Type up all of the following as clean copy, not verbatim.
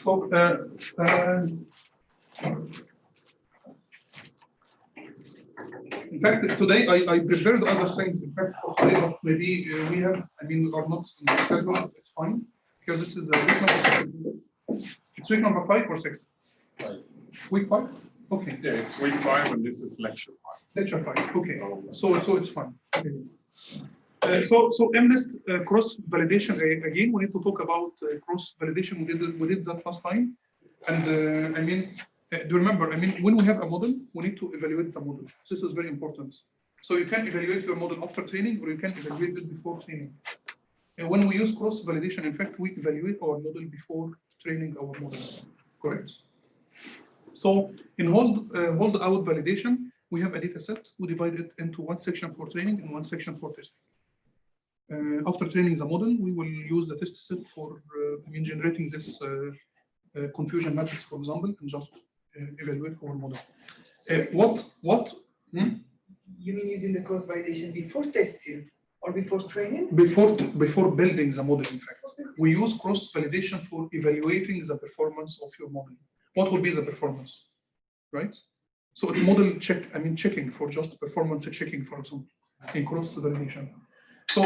So, in fact, today I prepared other things. In fact, for today, but maybe we have, I mean, we are not in the schedule, it's fine, because this is week number 6. It's week number 5 or 6? 5. Week 5? Okay. Yeah, it's week 5 and this is lecture 5. Lecture 5, okay. So it's fine. Okay. So MNIST cross validation again. We need to talk about cross validation. We did that last time, and I mean, do you remember? I mean, when we have a model, we need to evaluate the model. This is very important. So you can evaluate your model after training, or you can evaluate it before training. And when we use cross validation, in fact, we evaluate our model before training our models. Correct. So in hold out validation, we have a data set. We divide it into one section for training and one section for testing. After training the model, we will use the test set for generating this confusion matrix, for example, and just evaluate our model. What? You mean using the cross validation before testing or before training? Before building the model, in fact. We use cross validation for evaluating the performance of your model. What will be the performance, right? So it's model check, checking for just performance checking, for example, in cross validation. So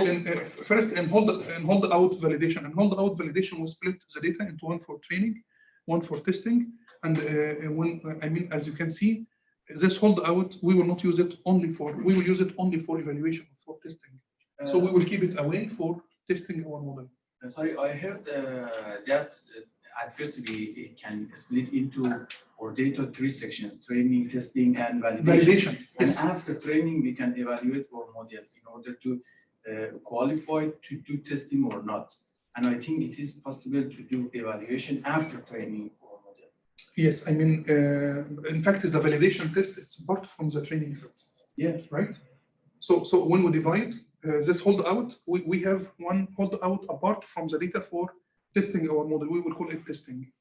first in hold out validation. And hold out validation, we split the data into one for training, one for testing. And as you can see, this hold out, we will not use it only for, we will use it only for evaluation, for testing. So we will keep it away for testing our model. Sorry, I heard that at first we can split into our data 3 sections: training, testing, and validation. And yes. After training, we can evaluate our model in order to qualify to do testing or not. And I think it is possible to do evaluation after training our model. Yes, in fact, the validation test, it's apart from the training set. Yeah. Right? So when we divide this hold out, we have one hold out apart from the data for testing our model. We will call it testing.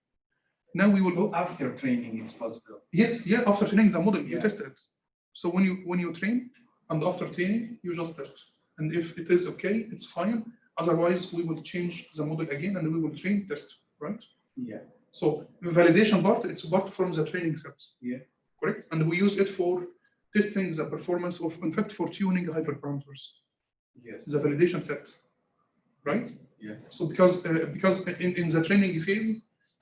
Now we will go after training. It's possible. Yes, yeah. After training the model, you Yeah. test it. So when you train and after training, you just test. And if it is okay, it's fine. Otherwise, we will change the model again and we will train test. Right? Yeah. So the validation part, it's apart from the training set. Yeah. Correct. And we use it for testing the performance of, in fact, for tuning hyperparameters. Yes. The validation set, right? Yeah. So because in the training phase,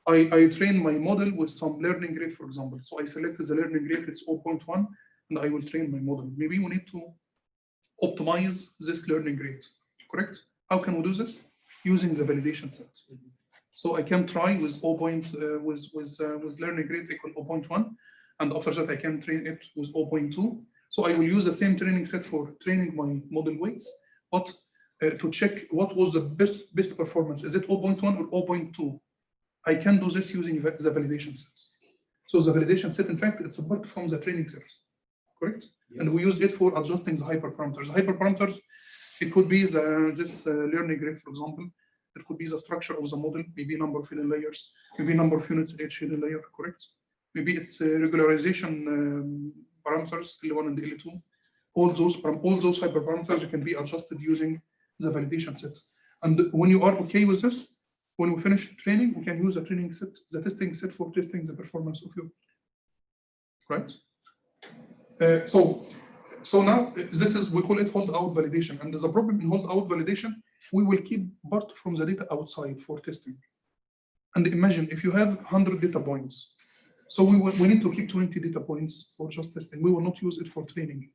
I train my model with some learning rate, for example. So I select the learning rate, it's 0.1, and I will train my model. Maybe we need to optimize this learning rate, correct? How can we do this? Using the validation set. So I can try with with learning rate equal 0.1, and after that I can train it with 0.2. So I will use the same training set for training my model weights, but to check what was the best performance. Is it 0.1 or 0.2? I can do this using the validation set. So the validation set, in fact, it's apart from the training set, correct? Yes. And we use it for adjusting the hyperparameters. Hyperparameters, it could be this learning rate, for example. It could be the structure of the model, maybe number of hidden layers, maybe number of units in each hidden layer, correct? Maybe it's regularization parameters, L1 and L2. All those hyperparameters can be adjusted using the validation set. And when you are okay with this, when we finish training, we can use the training set, the testing set for testing the performance of your, right? So now this is, we call it hold out validation. And the problem in hold out validation, we will keep part from the data outside for testing. And imagine if you have 100 data points, so we need to keep 20 data points for just testing. We will not use it for training.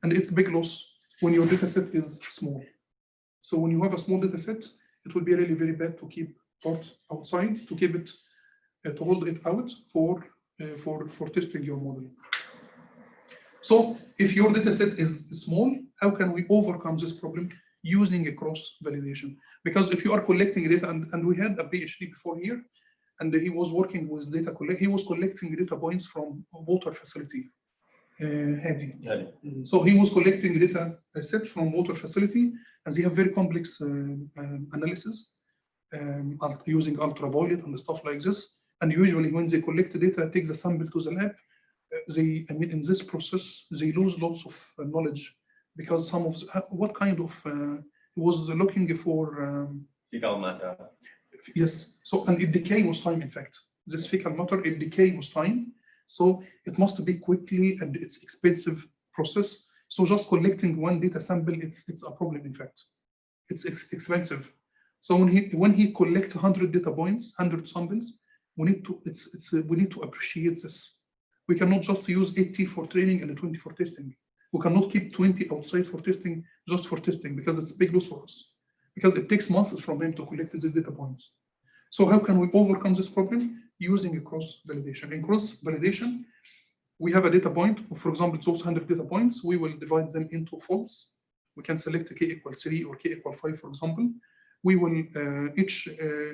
And it's big loss when your data set is small. So when you have a small data set, it will be really very bad to keep part outside, to keep it, to hold it out for testing your model. So if your data set is small, how can we overcome this problem? Using a cross validation. Because if you are collecting data, and we had a PhD before here, and he was working with data, he was collecting data points from a water facility, Hadi. Yeah. So he was collecting data set from water facility, and they have very complex analysis using ultraviolet and stuff like this. And usually when they collect data, take the sample to the lab, in this process, they lose lots of knowledge, because some of what kind of he was looking for fecal matter. Yes. So, and it decay was time, in fact. This fecal matter, it decay was time. So it must be quickly, and it's expensive process. So just collecting one data sample, it's a problem, in fact. It's expensive. So when he collects 100 data points, 100 samples, we need to appreciate this. We cannot just use 80 for training and 20 for testing. We cannot keep 20 outside for testing, just for testing, because it's a big loss for us. Because it takes months from him to collect these data points. So how can we overcome this problem? Using a cross-validation. In cross-validation, we have a data point, for example, those 100 data points, we will divide them into folds. We can select k equal 3 or k equal 5, for example. We will,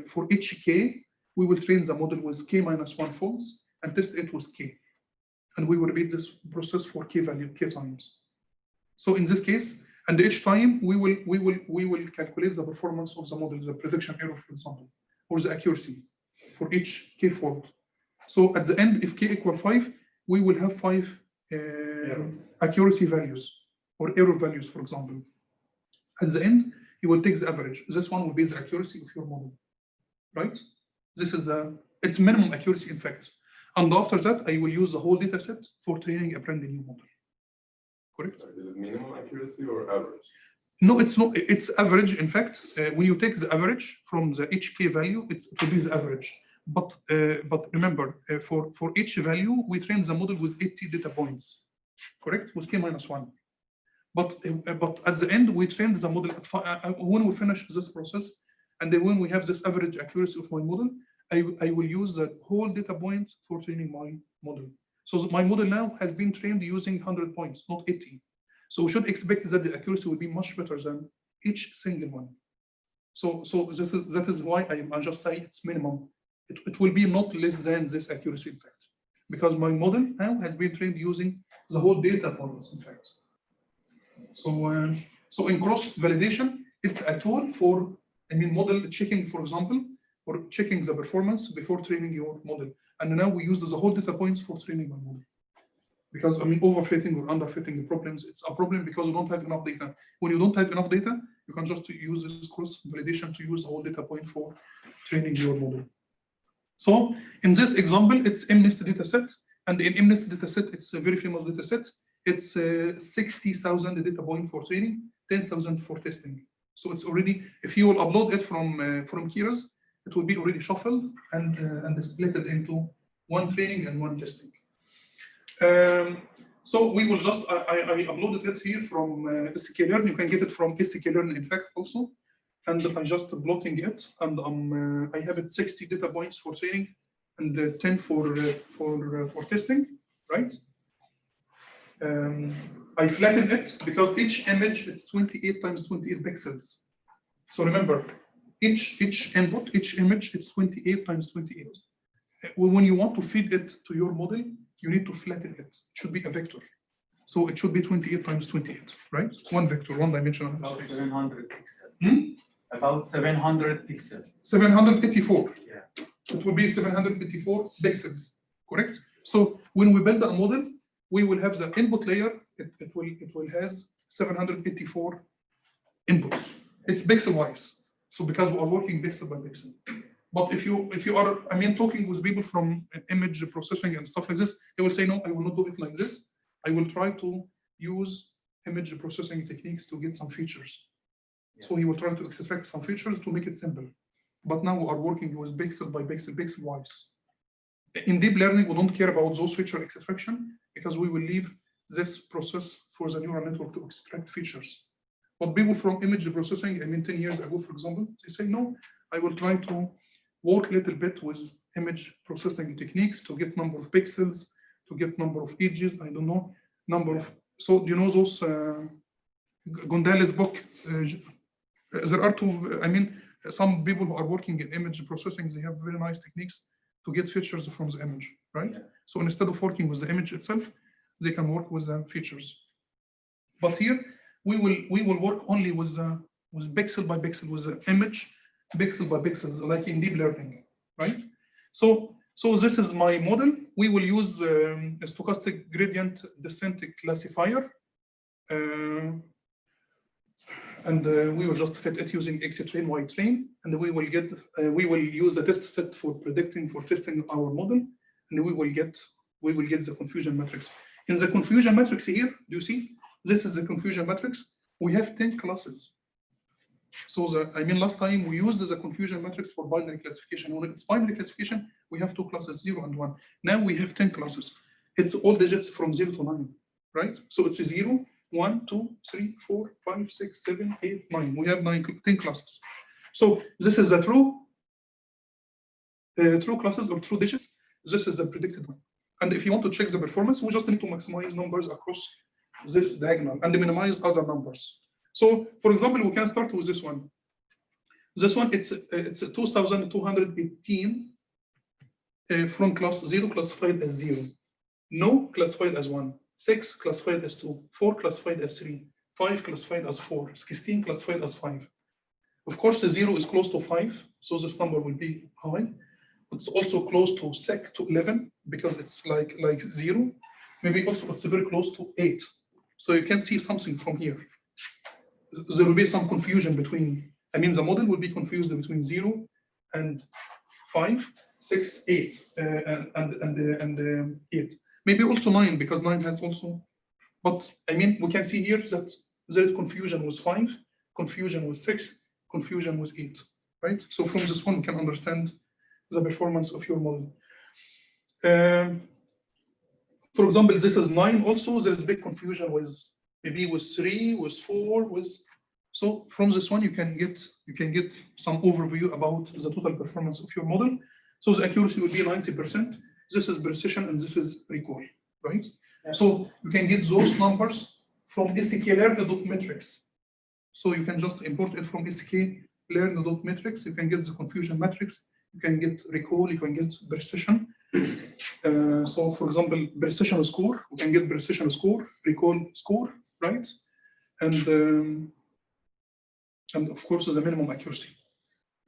for each k, we will train the model with k minus 1 folds and test it with k. And we will repeat this process for k value, k times. So in this case, and each time we will calculate the performance of the model, the prediction error, for example, or the accuracy for each k fold. So at the end, if k equal 5, we will have 5 accuracy values or error values, for example. At the end, you will take the average. This one will be the accuracy of your model, right? This is its minimum accuracy, in fact. And after that, I will use the whole data set for training a brand new model. Correct? Is it minimum accuracy or average? No, it's not. It's average. In fact, when you take the average from the HK value, it will be the average. But remember, for each value, we train the model with 80 data points, correct? With k minus 1. But at the end, we train the model when we finish this process, and then when we have this average accuracy of my model, I will use the whole data point for training my model. So my model now has been trained using 100 points, not 80. So we should expect that the accuracy will be much better than each single one. So that is why I just say it's minimum. It will be not less than this accuracy, in fact, because my model now has been trained using the whole data points, in fact. So in cross-validation, it's a tool for, model checking, for example, or checking the performance before training your model. And now we use the whole data points for training my model. Because overfitting or underfitting problems, it's a problem because you don't have enough data. When you don't have enough data, you can just use this cross-validation to use the whole data point for training your model. So in this example, it's MNIST dataset, and in MNIST dataset, it's a very famous dataset. It's 60,000 data point for training, 10,000 for testing. So it's already, if you will upload it from Keras, it will be already shuffled and split it into one training and one testing. So we will just, I uploaded it here from sklearn. You can get it from sklearn, in fact, also. And I'm just plotting it, and I have it 60 data points for training and 10 for testing, right? I flattened it because each image it's 28 times 28 pixels. So remember, each input, each image, it's 28 times 28. When you want to feed it to your model, you need to flatten it. It should be a vector. So it should be 28 times 28, right? One vector, one dimensional. About 700 pixels. About 700 pixels. 784. Yeah. It will be 784 pixels, correct? So when we build a model, we will have the input layer. It will has 784 inputs. It's pixel wise. So because we are working pixel by pixel. But if you are, talking with people from image processing and stuff like this, they will say, no, I will not do it like this. I will try to use image processing techniques to get some features. Yeah. So he will try to extract some features to make it simple. But now we are working with pixel by pixel, pixel wise. In deep learning, we don't care about those feature extraction because we will leave this process for the neural network to extract features. But people from image processing, 10 years ago, for example, they say, no, I will try to work a little bit with image processing techniques to get number of pixels, to get number of edges, I don't know, number of, so you know those, Gondale's book, there are two, some people who are working in image processing, they have very nice techniques to get features from the image, right? Yeah. So instead of working with the image itself, they can work with the features. But here, we will work only with pixel by pixel, with the image, pixel by pixel, like in deep learning, right? So this is my model. We will use a stochastic gradient descent classifier. and we will just fit it using XTrain, YTrain, and we will use the test set for testing our model, and we will get the confusion matrix. In the confusion matrix here, do you see? This is the confusion matrix. We have 10 classes. So last time we used the confusion matrix for binary classification. When it's binary classification, we have 2 classes, 0 and 1. Now we have 10 classes. It's all digits from 0 to 9, right? So it's 0, 1, 2, 3, 4, 5, 6, 7, 8, 9. We have 10 classes. So this is a true classes or true digits. This is the predicted one. And if you want to check the performance, we just need to maximize numbers across this diagonal and minimize other numbers. So, for example, we can start with this one. This one, it's 2,218 from class 0 classified as 0, no classified as 1, 6 classified as 2, 4 classified as 3, 5 classified as 4, 16 classified as 5. Of course, the 0 is close to 5, so this number will be high. It's also close to 11 because it's like 0. Maybe also it's very close to 8. So you can see something from here. There will be some confusion between, the model will be confused between 0 and 5, 6, 8, and 8. Maybe also 9 because 9 has also, but we can see here that there is confusion with 5, confusion with 6, confusion with 8, right? So from this one, we can understand the performance of your model. For example, this is 9 also, there's big confusion with maybe with 3, with 4, so from this one you can get some overview about the total performance of your model. So the accuracy will be 90%. This is precision and this is recall, right? Yeah. So you can get those numbers from sklearn.metrics. So you can just import it from sklearn.metrics. You can get the confusion matrix. You can get recall. You can get precision. So for example, precision score. We can get precision score, recall score, right? And of course, the minimum accuracy.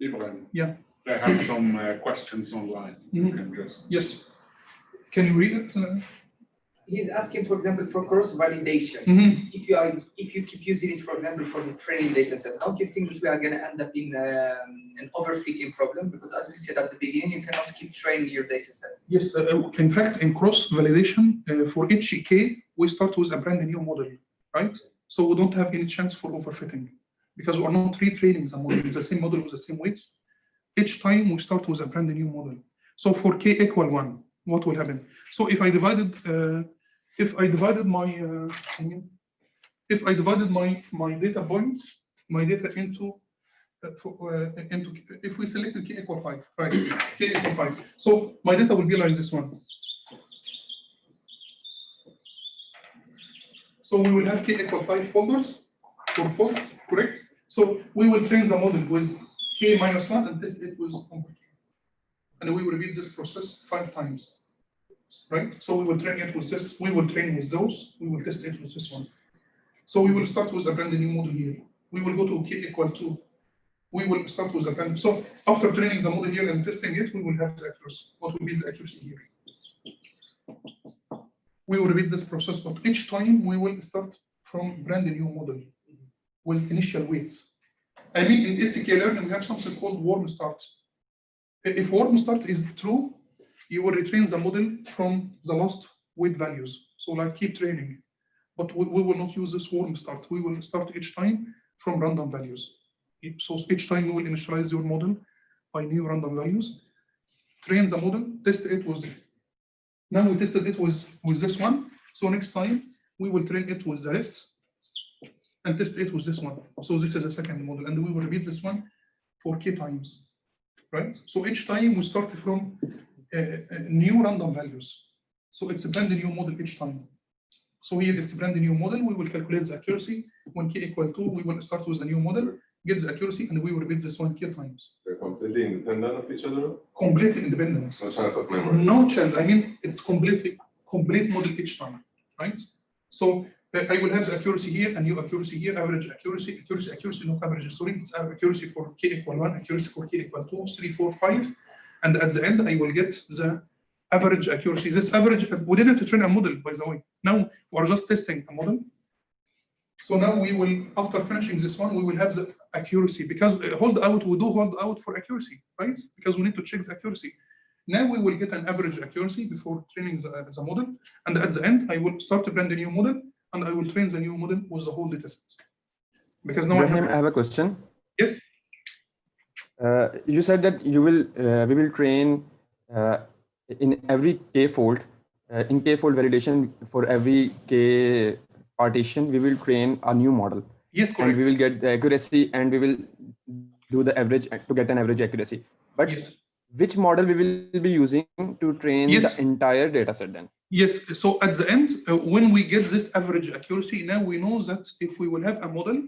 Ibrahim. Yeah. I have some questions online. You can just. Yes. Can you read it? He's asking, for example, for cross-validation. If you keep using it, for example, for the training data set, how do you think that we are going to end up in an overfitting problem? Because as we said at the beginning, you cannot keep training your data set. Yes, in fact, in cross-validation, for each K, we start with a brand new model, right? So we don't have any chance for overfitting because we are not retraining the model with the same model with the same weights. Each time we start with a brand new model. So for K equal 1, what will happen? So if I divided my data points, my data into if we selected K equal 5, right? K equal 5. So my data will be like this one. So we will have K equal 5 folders for false, correct? So we will train the model with K minus 1 and test it with number K. And we will repeat this process 5 times, right? So we will train it with this, we will train with those, we will test it with this one. So we will start with a brand new model here. We will go to K equal 2. We will start with a brand. So after training the model here and testing it, we will have the accuracy. What will be the accuracy here? We will repeat this process, but each time we will start from brand new model with initial weights. In sklearn, we have something called warm start. If warm start is true, you will retrain the model from the last weight values. So like keep training, but we will not use this warm start. We will start each time from random values. So each time we will initialize your model by new random values, train the model, test it with. Now we tested it with this one. So next time we will train it with the rest and test it with this one. So this is a second model, and we will repeat this one for K times, right? So each time we start from new random values. So it's a brand new model each time. So here it's a brand new model. We will calculate the accuracy. When K equal 2, we will start with a new model, get the accuracy, and we will repeat this one K times. They're completely independent of each other? Completely independent. No chance of memory? No chance. It's complete model each time, right? So I will have the accuracy here, and new accuracy here, average accuracy, no average, sorry. It's accuracy for K equal 1, accuracy for K equal 2, 3, 4, 5. And at the end, I will get the average accuracy. This average, we didn't train a model, by the way. Now we're just testing a model. So now we will, after finishing this one, we will have the accuracy, because hold out, we do hold out for accuracy, right? Because we need to check the accuracy. Now we will get an average accuracy before training the model. And at the end, I will start to brand a new model, and I will train the new model with the whole data set. Because now Ibrahim, I have a question. Yes. You said that we will train in every k-fold, in k-fold validation for every k partition, we will train a new model. Yes, correct. And we will get the accuracy, and we will do the average to get an average accuracy. But yes. Which model we will be using to train Yes. the entire data set then? Yes, so at the end, when we get this average accuracy, now we know that if we will have a model,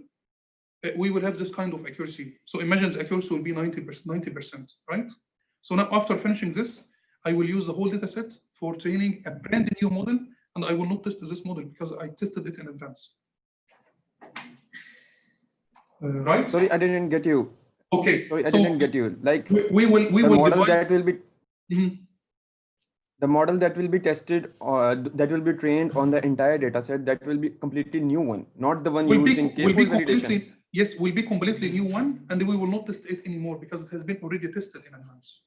we will have this kind of accuracy. So imagine the accuracy will be 90%, right? So now after finishing this, I will use the whole data set for training a brand new model, and I will not test this model because I tested it in advance. Right? Sorry, I didn't get you. Okay. Sorry, I so didn't get you. Like we will model divide. that will be Mhm. the model that will be tested, that will be trained on the entire data set, that will be completely new one, not the one used in k-fold validation. Yes, will be completely new one, and we will not test it anymore because it has been already tested in advance,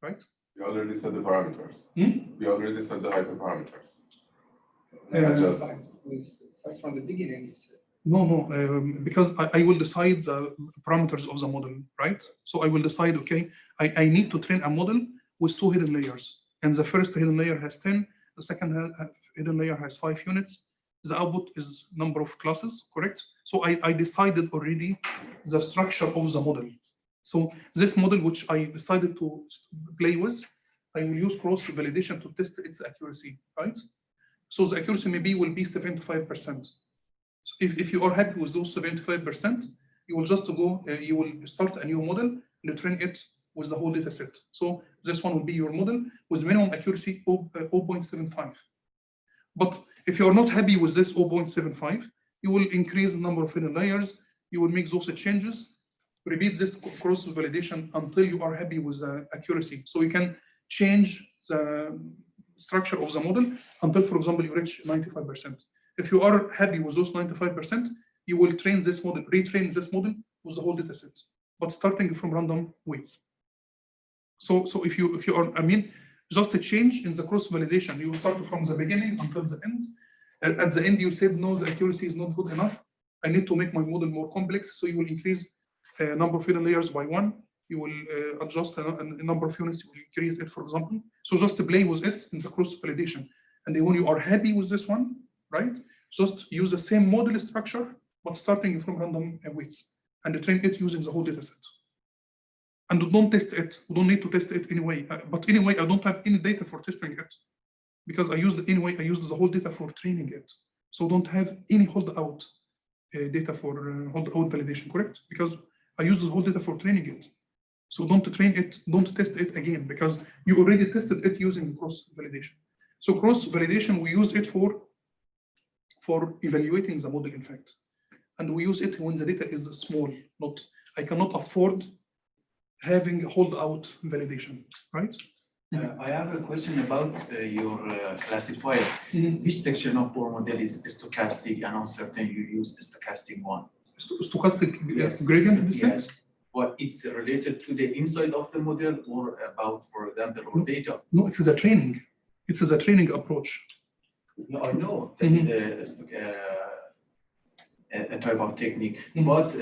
right? We already set the parameters. Hmm? We already set the hyperparameters. Just Starts from the beginning, you said. No, because I will decide the parameters of the model, right? So I will decide, okay, I need to train a model with 2 hidden layers. And the first hidden layer has 10, the second hidden layer has 5 units. The output is number of classes, correct? So I decided already the structure of the model. So this model, which I decided to play with, I will use cross-validation to test its accuracy, right? So the accuracy maybe will be 75%. So if you are happy with those 75%, you will just go, you will start a new model and train it with the whole data set. So this one will be your model with minimum accuracy 0.75. But if you are not happy with this 0.75, you will increase the number of hidden layers, you will make those changes, repeat this cross-validation until you are happy with the accuracy. So you can change the structure of the model until, for example, you reach 95%. If you are happy with those 95%, you will train this model, retrain this model with the whole data set, but starting from random weights. So if you are, just a change in the cross-validation, you will start from the beginning until the end. At the end, you said, no, the accuracy is not good enough. I need to make my model more complex. So you will increase number of hidden layers by 1. You will adjust a number of units, you will increase it, for example. So just to play with it in the cross-validation. And then when you are happy with this one, right, just use the same model structure, but starting from random weights, and train it using the whole data set. And don't test it. We don't need to test it anyway. But anyway, I don't have any data for testing it because I used it anyway. I used the whole data for training it. So don't have any holdout data for holdout validation, correct? Because I used the whole data for training it. So don't train it, don't test it again because you already tested it using cross-validation. So cross-validation, we use it for evaluating the model, in fact. And we use it when the data is small, I cannot afford having holdout validation, right? I have a question about your classifier. Which section of our model is stochastic and uncertain? You use stochastic one. Stochastic Yes. gradient descent? Yes. But it's related to the inside of the model or about, for example, or data? No, it's a training. It's a training approach. No, I know that is a type of technique. But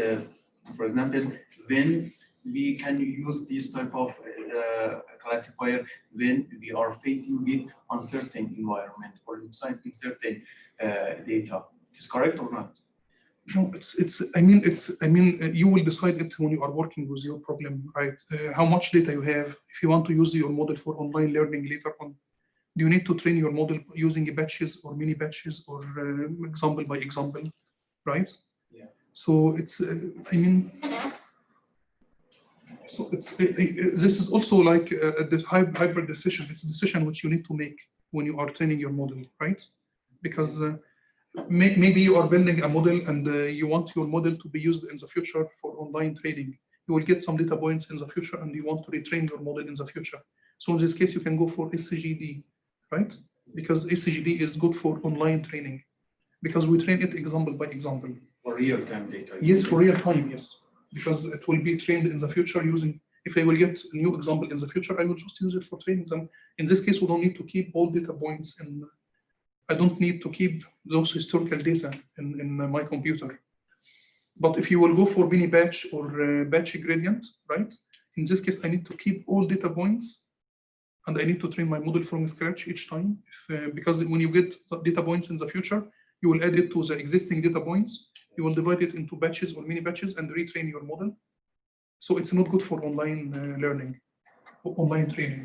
for example, when we can use this type of classifier when we are facing with uncertain environment or inside certain data. Is correct or not? No, you will decide it when you are working with your problem, right? How much data you have. If you want to use your model for online learning later on, do you need to train your model using batches or mini batches or example by example, right? Yeah. So it's, so it's this is also like the hybrid decision. It's a decision which you need to make when you are training your model, right? Because maybe you are building a model and you want your model to be used in the future for online training. You will get some data points in the future and you want to retrain your model in the future. So in this case, you can go for SCGD, right? Because SCGD is good for online training. because we train it example by example. For real-time data. Yes, for real time, yes. Because it will be trained in the future using, if I will get a new example in the future, I will just use it for training them. In this case, we don't need to keep all data points I don't need to keep those historical data in my computer. But if you will go for mini batch or batch gradient, right? In this case, I need to keep all data points and I need to train my model from scratch each time. Because when you get data points in the future, you will add it to the existing data points. You will divide it into batches or mini batches and retrain your model. So it's not good for online learning, or online training.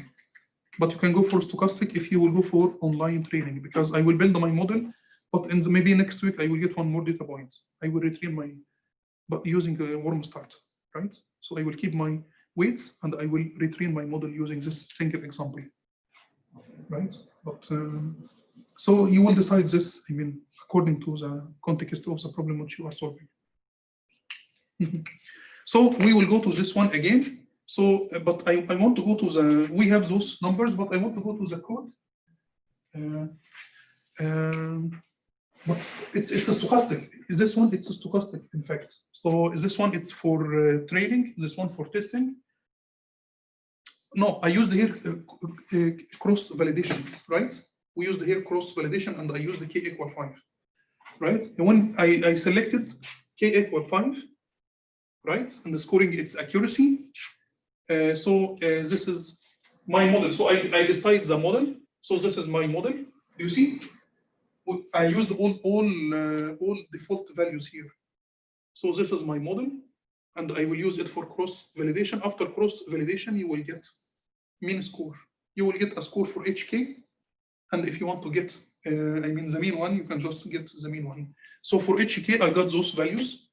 But you can go for stochastic if you will go for online training, because I will build my model, but maybe next week I will get one more data point. I will retrain but using a warm start, right? So I will keep my weights and I will retrain my model using this single example, right? But so you will decide this, according to the context of the problem which you are solving. So we will go to this one again. So, but I want to go to we have those numbers, but I want to go to the code. But it's a stochastic. Is this one? It's a stochastic, in fact. So is this one? It's for training. This one for testing. No, I used here cross validation, right? We used here cross validation, and I used the k equal 5, right? And when I selected k equal 5, right, and the scoring its accuracy. So this is my model. So I decide the model. So this is my model. You see, I used all default values here. So this is my model, and I will use it for cross validation. After cross validation, you will get mean score. You will get a score for HK, and if you want to get, the mean one, you can just get the mean one. So for HK, I got those values: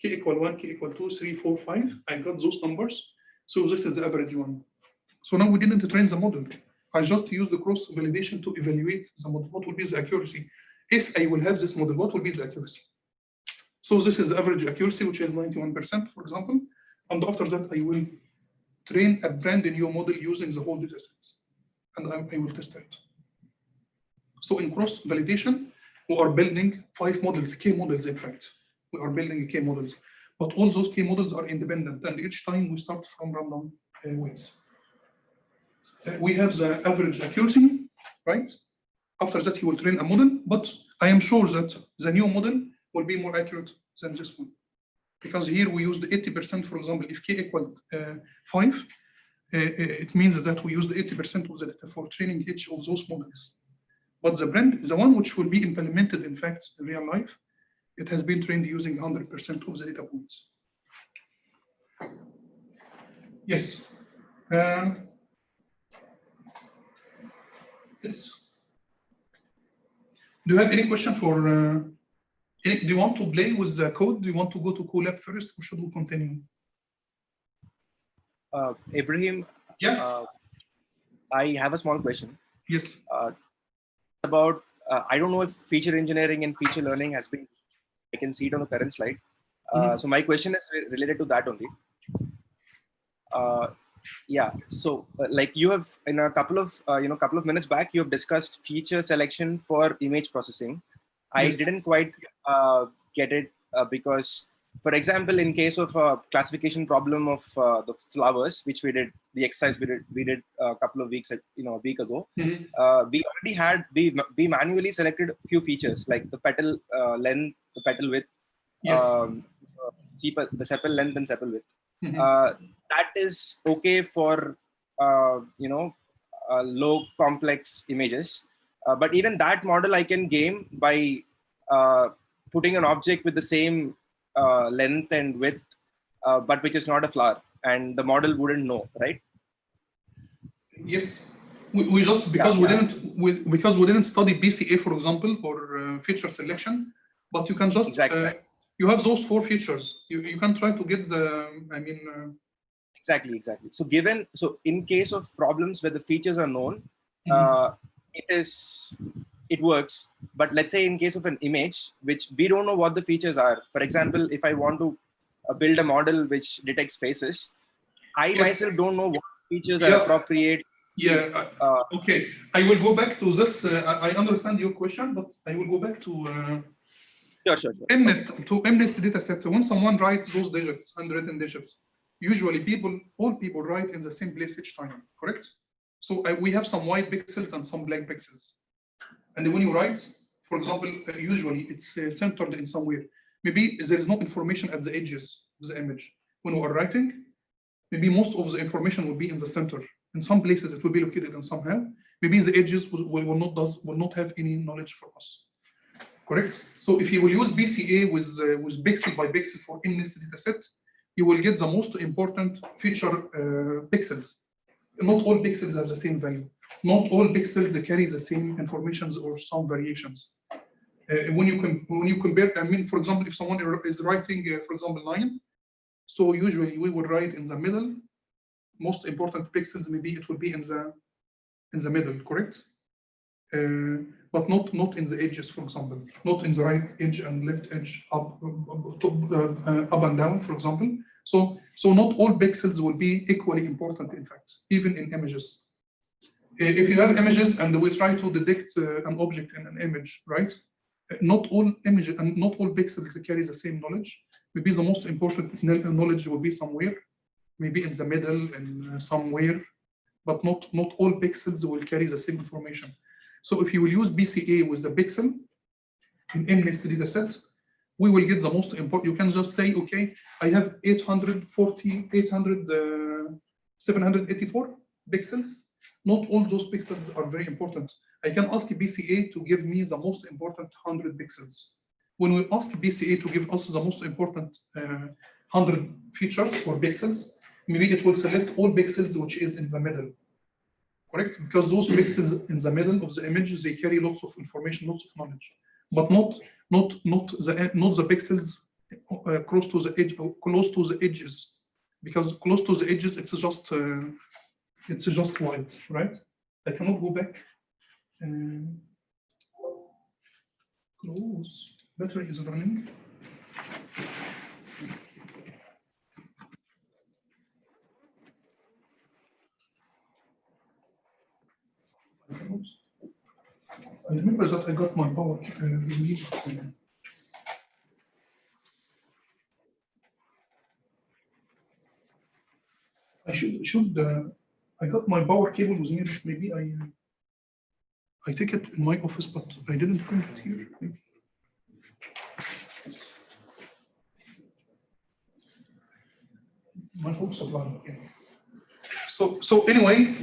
k equal 1, k equal 2, 3, 4, 5. I got those numbers. So this is the average one. So now we didn't train the model. I just used the cross validation to evaluate the model. What will be the accuracy? If I will have this model, what will be the accuracy? So this is the average accuracy, which is 91%, for example. And after that, I will train a brand new model using the whole data set. And I will test it. So in cross validation, we are building 5 models, K models, in fact. We are building K models. But all those K models are independent, and each time we start from random weights. We have the average accuracy, right? After that, you will train a model, but I am sure that the new model will be more accurate than this one. Because here we used 80%, for example, if k equal 5, it means that we used 80% of the data for training each of those models. But the brand, the one which will be implemented, in fact, in real life, it has been trained using 100% of the data points. Yes. Do you have any question for, do you want to play with the code? Do you want to go to Colab first, or should we continue? Ibrahim, yeah. I have a small question. Yes. About, I don't know if feature engineering and feature learning has been, I can see it on the current slide. So my question is related to that only. Yeah, so like you have in a couple of minutes back, you have discussed feature selection for image processing. I didn't quite get it because, for example, in case of a classification problem of the flowers, which we did, the exercise we did a couple of weeks, a week ago, we already had, we manually selected a few features like the petal length, the petal width, the sepal length and sepal width. That is okay for low complex images, but even that model I can game by putting an object with the same length and width, but which is not a flower, and the model wouldn't know, right? Yes, we just because we didn't study BCA, for example, or feature selection, but you can just you have those 4 features. You can try to get the Exactly. So in case of problems where the features are known, it works. But let's say in case of an image, which we don't know what the features are. For example, if I want to build a model which detects faces, I myself don't know what features are appropriate. Okay, I will go back to this. I understand your question, but I will go back to Sure. MNIST to MNIST data set, when someone writes those digits, handwritten digits, usually all people write in the same place each time, correct? So we have some white pixels and some black pixels. And when you write, for example, usually it's centered in somewhere. Maybe there is no information at the edges of the image. When we are writing, maybe most of the information will be in the center. In some places, it will be located in somehow. Maybe the edges will not have any knowledge for us. Correct? So if you will use BCA with pixel by pixel for MNIST dataset, you will get the most important feature pixels. Not all pixels have the same value. Not all pixels carry the same informations or some variations. When you compare, I mean, for example, if someone is writing, for example, 9, so usually we would write in the middle. Most important pixels, maybe it will be in the middle, correct? But not in the edges, for example, not in the right edge and left edge, up and down, for example. So not all pixels will be equally important, in fact, even in images. If you have images and we try to detect an object in an image, right? Not all images and not all pixels carry the same knowledge. Maybe the most important knowledge will be somewhere, maybe in the middle and somewhere, but not all pixels will carry the same information. So if you will use BCA with the pixel in MNIST dataset, we will get the most important. You can just say, okay, I have 784 pixels. Not all those pixels are very important. I can ask BCA to give me the most important 100 pixels. When we ask BCA to give us the most important 100 features or pixels, maybe it will select all pixels which is in the middle. Correct? Because those pixels in the middle of the image, they carry lots of information, lots of knowledge, but not the pixels close to the edge, close to the edges, because close to the edges it's just white, right? I cannot go back. Close. Battery is running. I remember that I got my power relief. I should I got my power cable with me. Maybe I take it in my office, but I didn't bring it here. Maybe. My power supply. Okay. So anyway,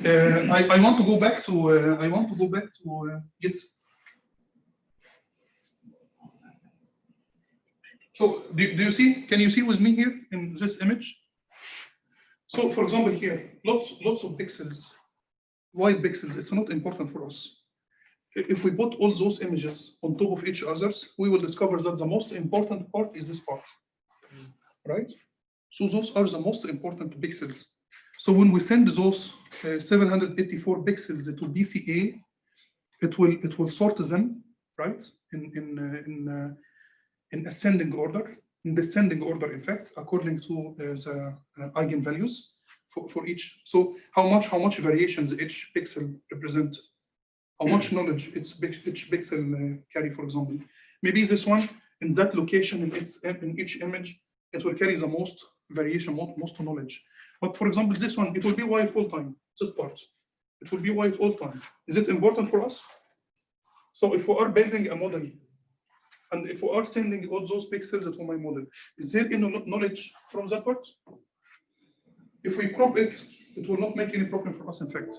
I want to go back to yes. So do you see? Can you see with me here in this image? So for example, here, lots of pixels, white pixels. It's not important for us. If we put all those images on top of each others, we will discover that the most important part is this part, right? So those are the most important pixels. So when we send those 784 pixels to BCA, it will sort them, right, in ascending order, in descending order, in fact, according to the eigenvalues for each. So how much variations each pixel represent, how much knowledge each pixel carry, for example. Maybe this one in that location in each image, it will carry the most variation, most knowledge. But for example, this one, it will be white all time, this part. It will be white all time. Is it important for us? So if we are building a model, and if we are sending all those pixels to my model, is there any knowledge from that part? If we crop it, it will not make any problem for us, in fact.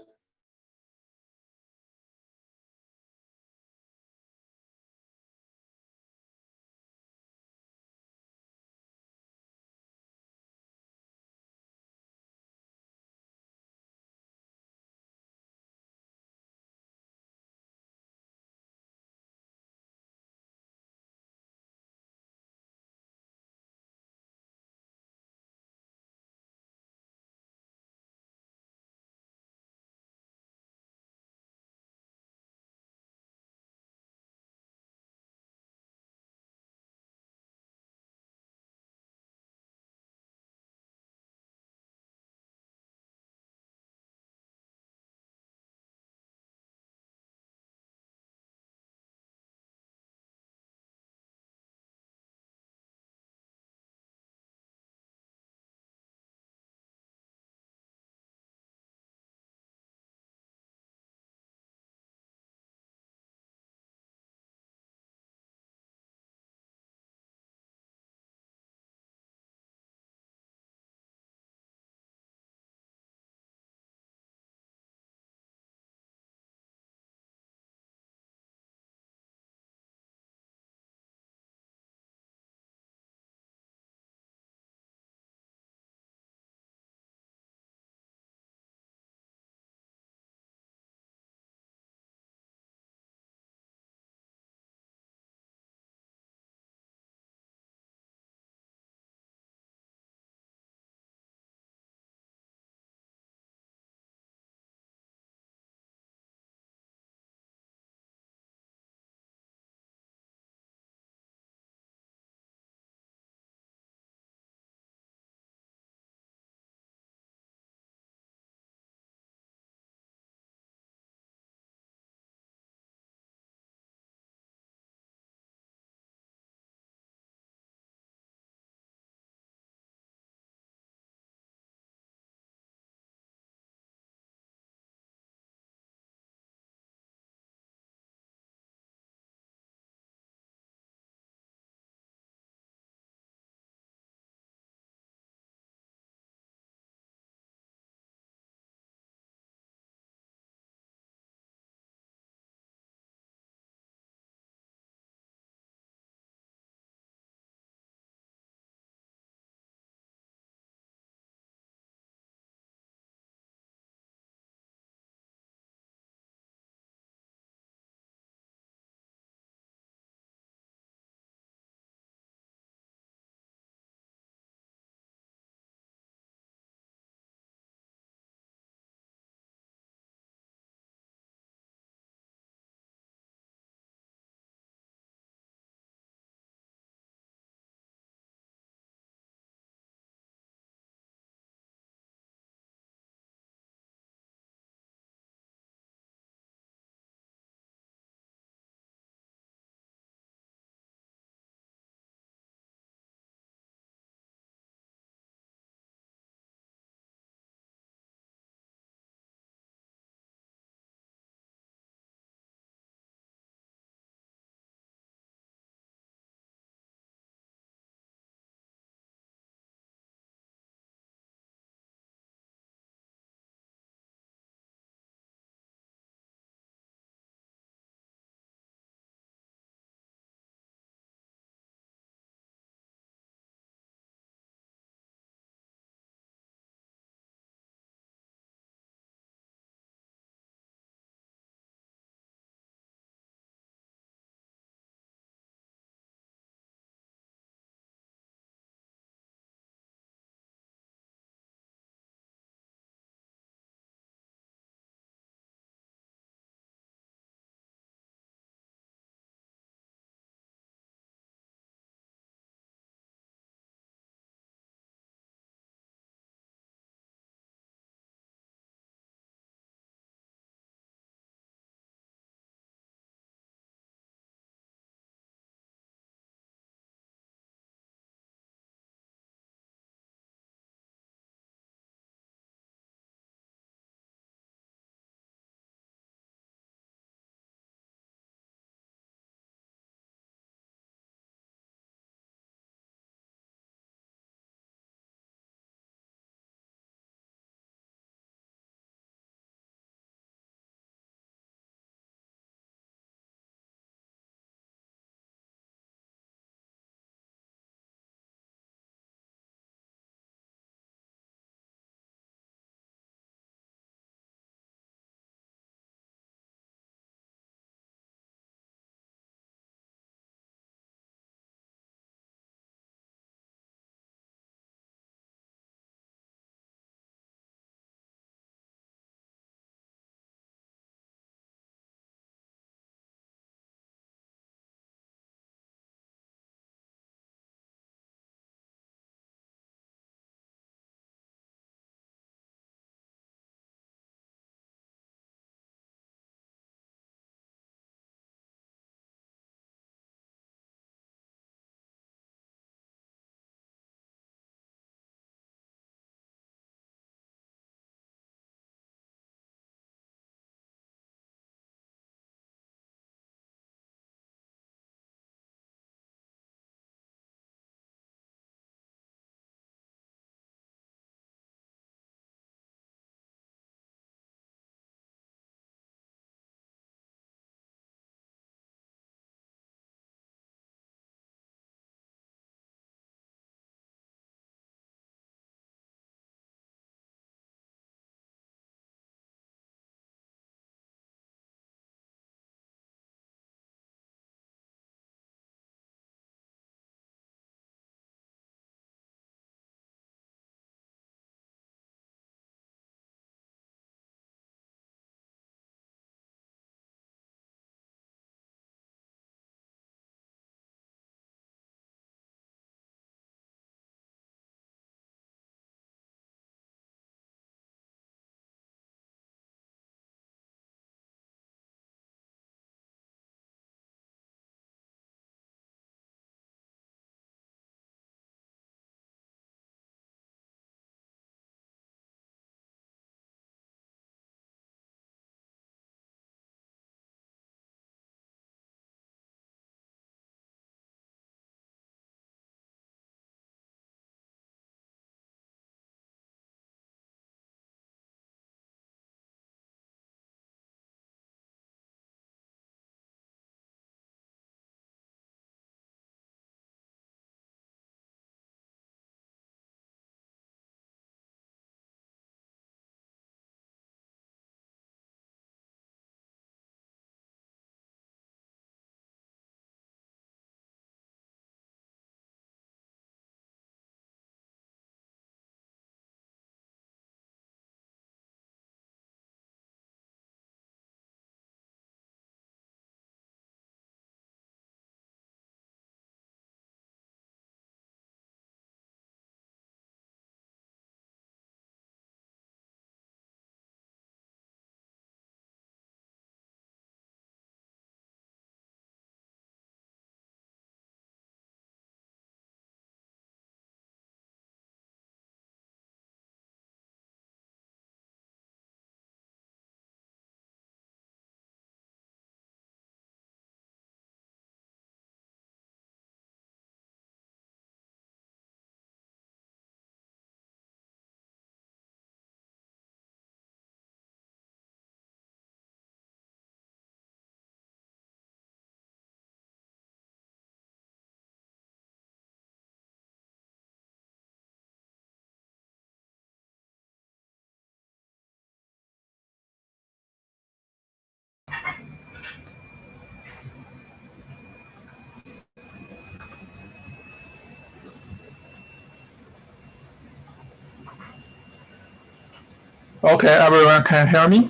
Okay, everyone can hear me?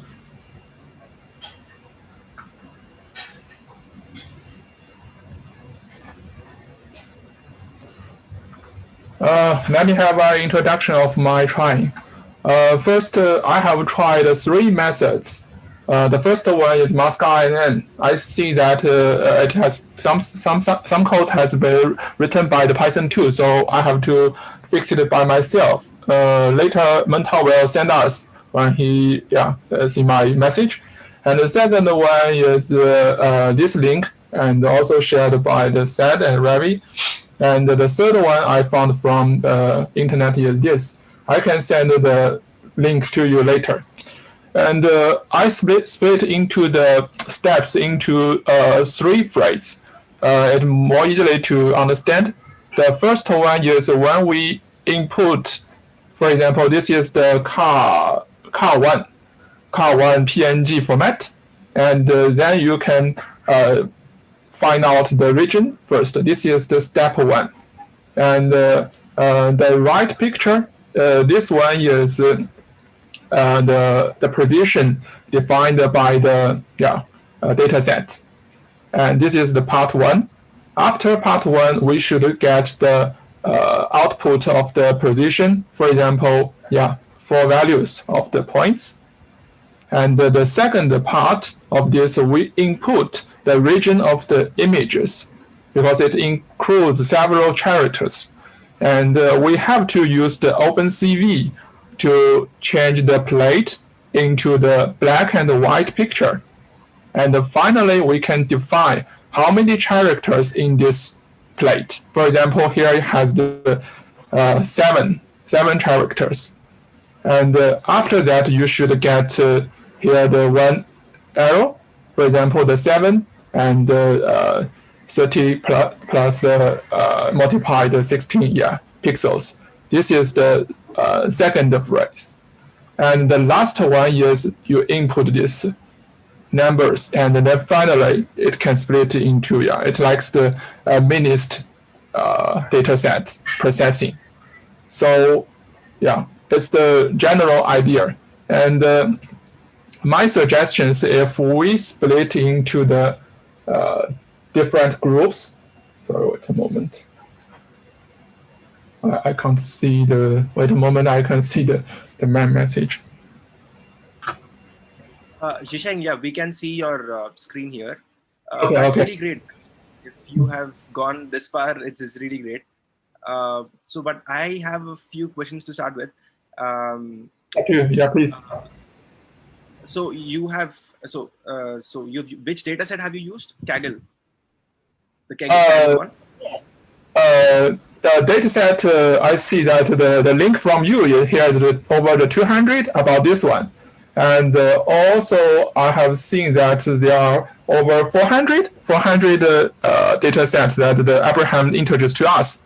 Let me have an introduction of my trying. First, I have tried three methods. The first one is mask INN. I see that it has some code has been written by the Python 2, so I have to fix it by myself. Later, Mentor will send us when he see my message. And the second one is this link, and also shared by the Sad and Ravi. And the third one I found from the internet is this. I can send the link to you later. And I split into the steps into three phrases. It's more easily to understand. The first one is when we input, for example, this is the car1 PNG format, and then you can find out the region first. This is the step one. And the right picture, this one is the position defined by the data set. And this is the part one. After part one, we should get the output of the position, for example, 4 values of the points. And the second part of this, we input the region of the images because it includes several characters. And we have to use the OpenCV to change the plate into the black and white picture. And finally, we can define how many characters in this plate. For example, here it has the seven characters. And after that, you should get here the one arrow, for example, the 7 and 30 plus multiply the 16 pixels. This is the second phrase. And the last one is you input these numbers, and then finally it can split into, it likes the minist data set processing. So it's the general idea. And my suggestions, if we split into the different groups, sorry, wait a moment. I can't see wait a moment, I can see the main message. Zhisheng, we can see your screen here. Okay, that's okay. really great. If you have gone this far, it's really great. But I have a few questions to start with. Please. So you have, which data set have you used? Kaggle. The Kaggle one? The data set, I see that the link from you here is over the 200 about this one. And also I have seen that there are over 400 data sets that the Abraham introduced to us.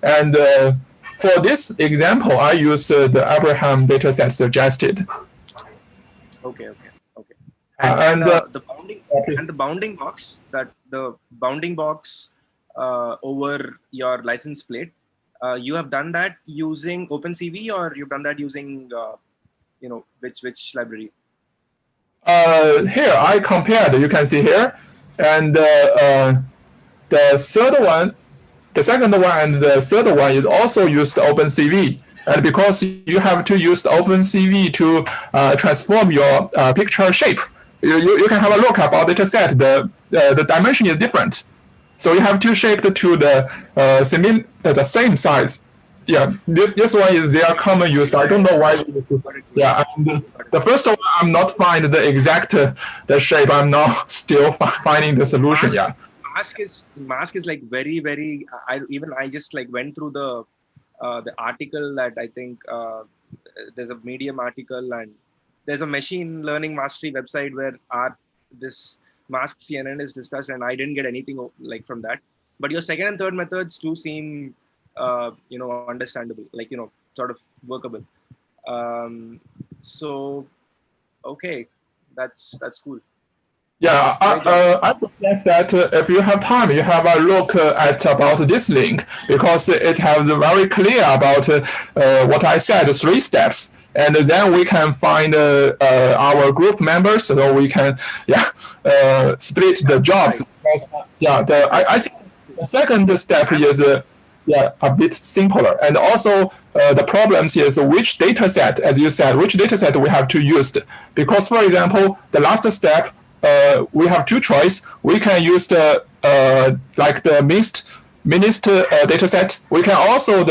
And for this example, I use the Abraham data set suggested. Okay. And the bounding box, over your license plate, you have done that using OpenCV, or you've done that using which library? Here I compared, you can see here, and the second one and the third one is also used OpenCV. And because you have to use the OpenCV to transform your picture shape, you can have a look about data set. The dimension is different, so you have to shape to the same size. This one is their common use. I don't know why. And the first one I'm not finding the exact the shape. I'm now still finding the solution. Mask is like very, very. I just like went through the article that I think there's a Medium article, and there's a machine learning mastery website where this mask CNN is discussed, and I didn't get anything like from that. But your second and third methods do seem understandable, sort of workable. So okay, that's cool. Yeah, I suggest that if you have time, you have a look at about this link because it has very clear about what I said, 3 steps, and then we can find our group members, so we can split the jobs. Yeah, I think the second step is a bit simpler, and also the problems is which data set, as you said, which data set we have to use, because for example, the last step. We have 2 choices. We can use the like the MNIST data set. We can also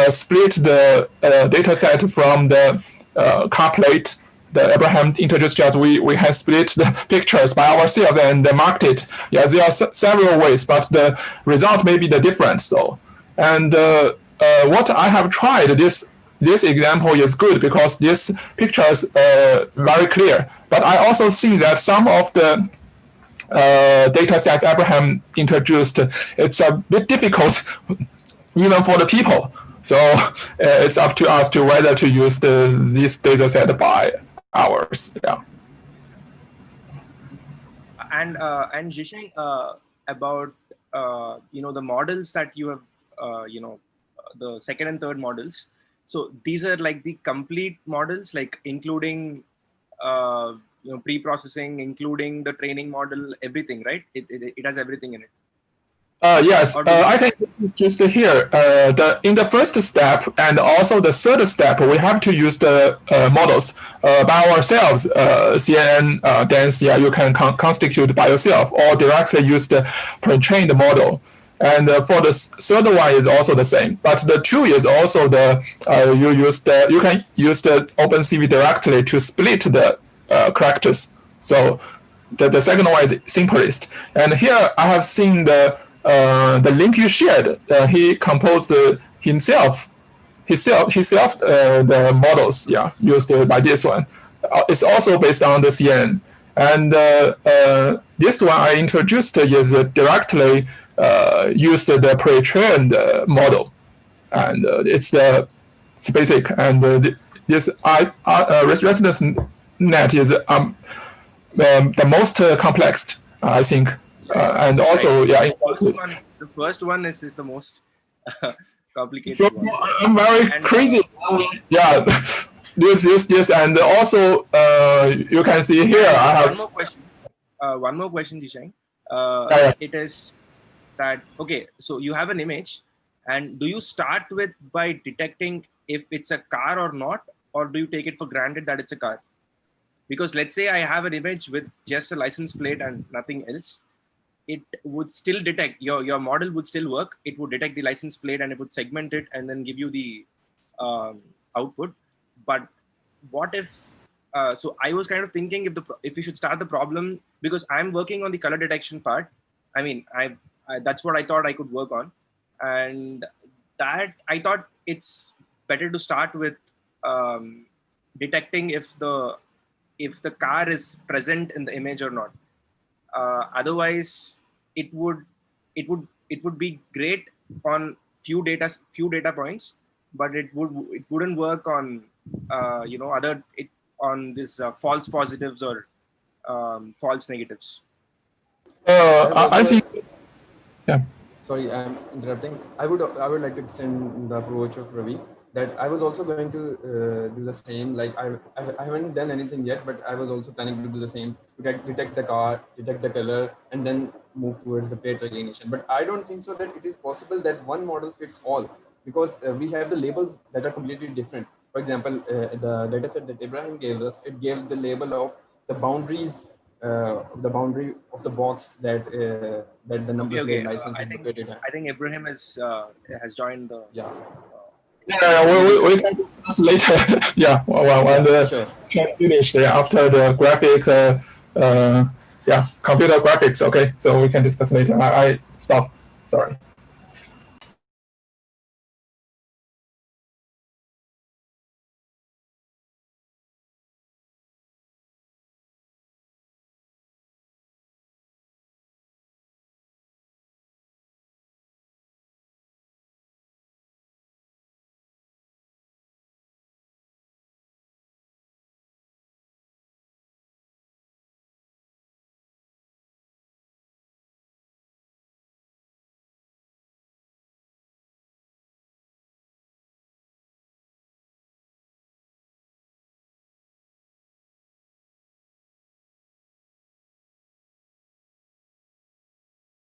split the data set from the CarPlate, the Abraham integer struct. We can split the pictures by ourselves and mark it. Yeah, there are several ways, but the result may be the difference. So, and what I have tried, this example is good because this picture is very clear. But I also see that some of the data sets Abraham introduced, it's a bit difficult even for the people. So it's up to us to whether to use this data set by ours. Yeah. And Zhisheng, about the models that you have, the second and third models. So these are like the complete models, like including pre-processing, including the training model, everything, right? It has everything in it. Yes, I think just here, in the first step and also the third step, we have to use the models by ourselves. CNN dense, you can constitute by yourself or directly use the pre-trained model. And for the third one is also the same. But the 2 is also you can use the OpenCV directly to split the characters. So the second one is simplest. And here I have seen the link you shared. He composed himself the models. Yeah, used by this one. It's also based on the CNN. And this one I introduced is directly used the pre-trained model, and it's basic. And this residence net is the most complex, I think, and also the first one is the most complicated. So one. I'm very crazy. Yeah, this, and also you can see here. I have one more question, Zhisheng. It is that okay? So you have an image, and do you start with by detecting if it's a car or not, or do you take it for granted that it's a car? Because let's say I have an image with just a license plate and nothing else, it would still detect, your model would still work. It would detect the license plate and it would segment it and then give you the output. But what if, so I was kind of thinking if we should start the problem, because I'm working on the color detection part. I mean, that's what I thought I could work on. And that I thought it's better to start with detecting if the car is present in the image or not. Otherwise, it would be great on few data points, but it wouldn't work on on this false positives or false negatives. I think. Yeah. Sorry, I'm interrupting. I would like to extend the approach of Ravi, that I was also going to do the same. Like I haven't done anything yet, but I was also planning to do the same, to detect the car, detect the color, and then move towards the plate recognition. But I don't think so that it is possible that one model fits all, because we have the labels that are completely different. For example, the dataset that Ibrahim gave us, it gave the label of the boundaries, the boundary of the box that the number plate license is located at. I think Ibrahim has joined the. Yeah. Yeah, we can discuss later. Yeah, when the class finished after the graphic, computer graphics. Okay, so we can discuss later. I stop. Sorry.